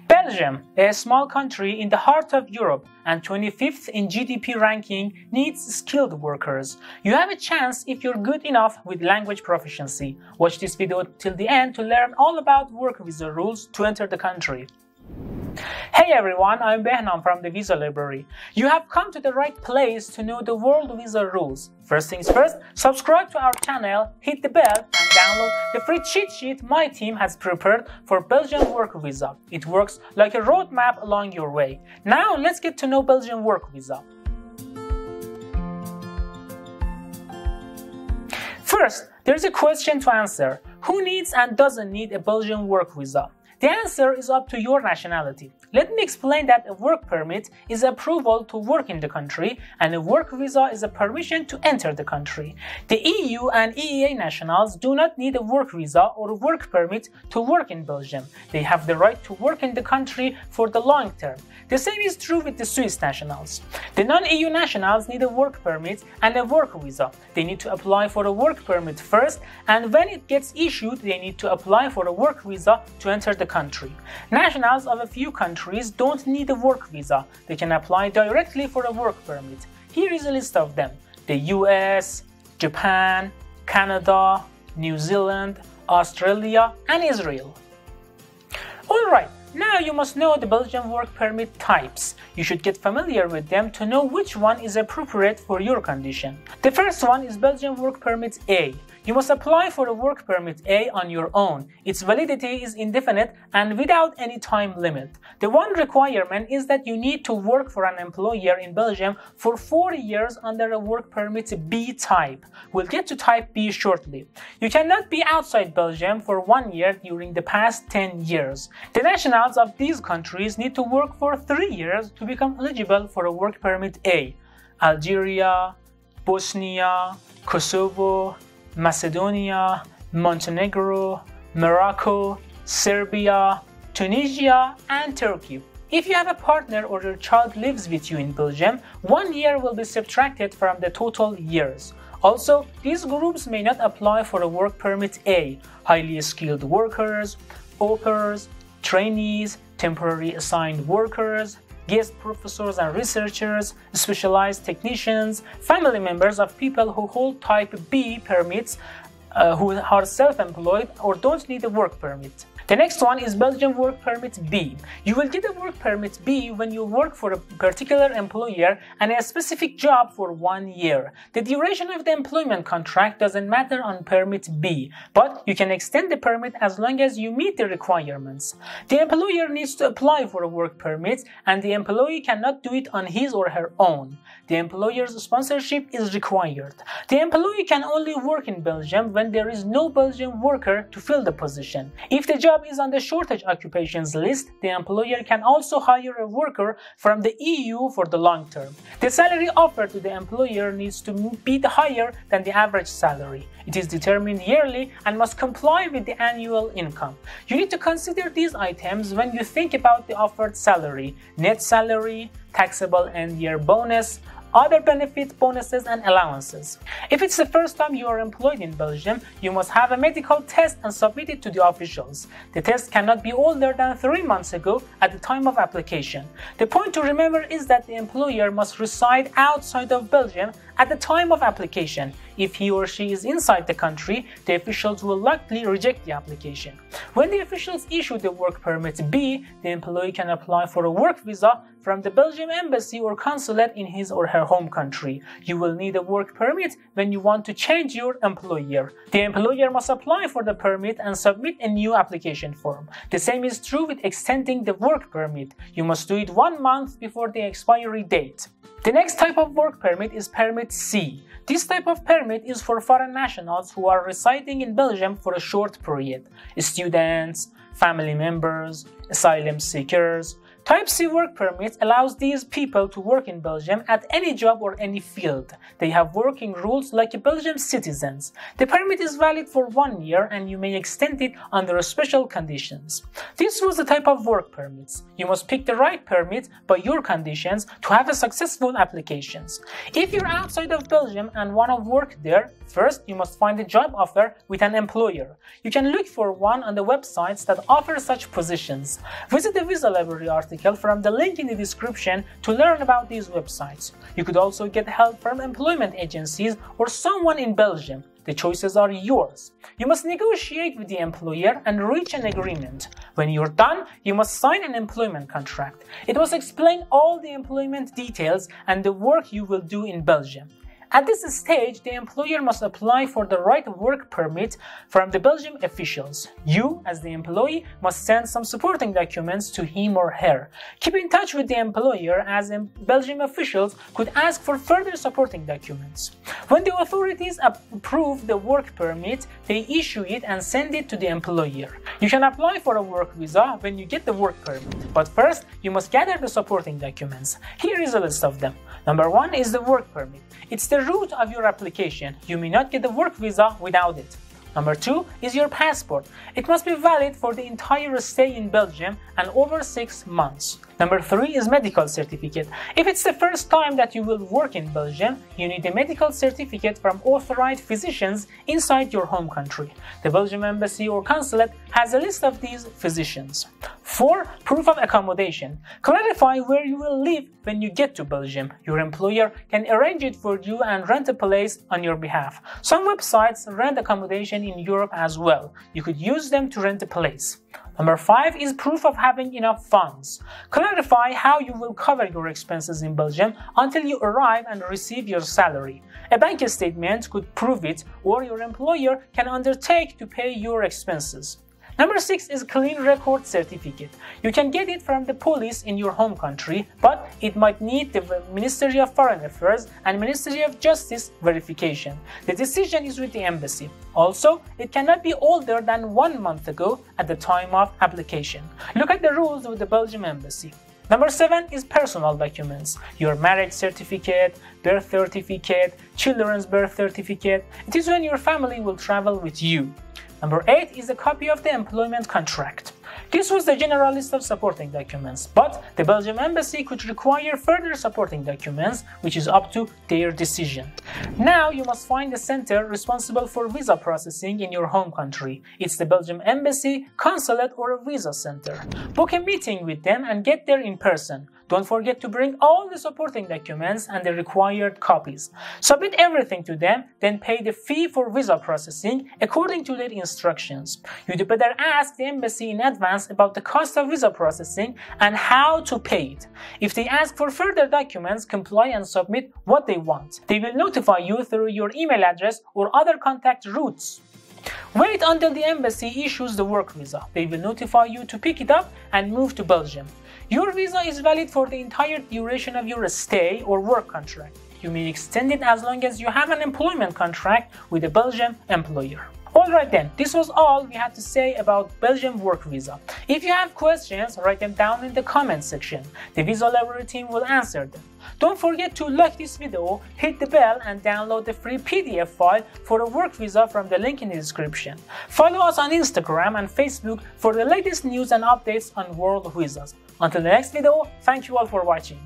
Belgium, a small country in the heart of Europe and 25th in GDP ranking, needs skilled workers. You have a chance if you're good enough with language proficiency. Watch this video till the end to learn all about work visa rules to enter the country. Hey everyone, I'm Behnam from the Visa Library. You have come to the right place to know the world visa rules. First things first, subscribe to our channel, hit the bell and download the free cheat sheet my team has prepared for Belgian work visa. It works like a roadmap along your way. Now let's get to know Belgian work visa. First, there's a question to answer. Who needs and doesn't need a Belgian work visa? The answer is up to your nationality. Let me explain that a work permit is approval to work in the country and a work visa is a permission to enter the country. The EU and EEA nationals do not need a work visa or a work permit to work in Belgium. They have the right to work in the country for the long term. The same is true with the Swiss nationals. The non-EU nationals need a work permit and a work visa. They need to apply for a work permit first, and when it gets issued, they need to apply for a work visa to enter the country. Nationals of a few countries don't need a work visa. They can apply directly for a work permit. Here is a list of them: the US, Japan, Canada, New Zealand, Australia, and Israel. Alright, now you must know the Belgian work permit types. You should get familiar with them to know which one is appropriate for your condition. The first one is Belgian work permit A. You must apply for a work permit A on your own. Its validity is indefinite and without any time limit. The one requirement is that you need to work for an employer in Belgium for 4 years under a work permit B type. We'll get to type B shortly. You cannot be outside Belgium for 1 year during the past 10 years. The nationals of these countries need to work for 3 years to become eligible for a work permit A. Algeria, Bosnia, Kosovo, Macedonia, Montenegro, Morocco, Serbia, Tunisia, and Turkey. If you have a partner or your child lives with you in Belgium, 1 year will be subtracted from the total years. Also, these groups may not apply for a work permit A. Highly skilled workers, au pairs, trainees, temporary assigned workers, guest professors and researchers, specialized technicians, family members of people who hold type B permits, who are self-employed or don't need a work permit. The next one is Belgian work permit B. You will get a work permit B when you work for a particular employer and a specific job for 1 year. The duration of the employment contract doesn't matter on permit B, but you can extend the permit as long as you meet the requirements. The employer needs to apply for a work permit and the employee cannot do it on his or her own. The employer's sponsorship is required. The employee can only work in Belgium when there is no Belgian worker to fill the position. If the job is on the shortage occupations list, the employer can also hire a worker from the EU for the long term. The salary offered to the employer needs to be higher than the average salary. It is determined yearly and must comply with the annual income. You need to consider these items when you think about the offered salary: net salary, taxable end-year bonus, other benefits, bonuses, and allowances. If it's the first time you are employed in Belgium, you must have a medical test and submit it to the officials. The test cannot be older than 3 months ago at the time of application. The point to remember is that the employer must reside outside of Belgium at the time of application. If he or she is inside the country, the officials will likely reject the application. When the officials issue the work permit B, the employee can apply for a work visa from the Belgian embassy or consulate in his or her home country. You will need a work permit when you want to change your employer. The employer must apply for the permit and submit a new application form. The same is true with extending the work permit. You must do it 1 month before the expiry date. The next type of work permit is permit C. This type of permit is for foreign nationals who are residing in Belgium for a short period. Students, family members, asylum seekers, Type C work permit allows these people to work in Belgium at any job or any field. They have working rules like Belgian citizens. The permit is valid for 1 year and you may extend it under special conditions. This was the type of work permits. You must pick the right permit by your conditions to have a successful applications. If you're outside of Belgium and want to work there, first you must find a job offer with an employer. You can look for one on the websites that offer such positions. Visit the visa library article from the link in the description to learn about these websites. You could also get help from employment agencies or someone in Belgium. The choices are yours. You must negotiate with the employer and reach an agreement. When you're done, you must sign an employment contract. It must explain all the employment details and the work you will do in Belgium. At this stage, the employer must apply for the right work permit from the Belgian officials. You, as the employee, must send some supporting documents to him or her. Keep in touch with the employer, as Belgian officials could ask for further supporting documents. When the authorities approve the work permit, they issue it and send it to the employer. You can apply for a work visa when you get the work permit, but first you must gather the supporting documents. Here is a list of them. Number 1 is the work permit. It's the root of your application. You may not get the work visa without it. Number 2 is your passport. It must be valid for the entire stay in Belgium and over 6 months. Number 3 is medical certificate. If it's the first time that you will work in Belgium, you need a medical certificate from authorized physicians inside your home country. The Belgian embassy or consulate has a list of these physicians. 4. Proof of accommodation. Clarify where you will live when you get to Belgium. Your employer can arrange it for you and rent a place on your behalf. Some websites rent accommodation in Europe as well. You could use them to rent a place. Number 5 is proof of having enough funds. Clarify how you will cover your expenses in Belgium until you arrive and receive your salary. A bank statement could prove it, or your employer can undertake to pay your expenses. Number 6 is clean record certificate. You can get it from the police in your home country, but it might need the Ministry of Foreign Affairs and Ministry of Justice verification. The decision is with the embassy. Also, it cannot be older than 1 month ago at the time of application. Look at the rules with the Belgian embassy. Number 7 is personal documents. Your marriage certificate, birth certificate, children's birth certificate. It is when your family will travel with you. Number 8 is a copy of the employment contract. This was the general list of supporting documents, but the Belgian embassy could require further supporting documents, which is up to their decision. Now you must find a center responsible for visa processing in your home country. It's the Belgian embassy, consulate, or a visa center. Book a meeting with them and get there in person. Don't forget to bring all the supporting documents and the required copies. Submit everything to them, then pay the fee for visa processing according to their instructions. You'd better ask the embassy in advance about the cost of visa processing and how to pay it. If they ask for further documents, comply and submit what they want. They will notify you through your email address or other contact routes. Wait until the embassy issues the work visa. They will notify you to pick it up and move to Belgium. Your visa is valid for the entire duration of your stay or work contract. You may extend it as long as you have an employment contract with a Belgian employer. Alright then, this was all we had to say about Belgian work visa. If you have questions, write them down in the comment section. The visa library team will answer them. Don't forget to like this video, hit the bell and download the free PDF file for a work visa from the link in the description. Follow us on Instagram and Facebook for the latest news and updates on world visas. Until the next video, thank you all for watching.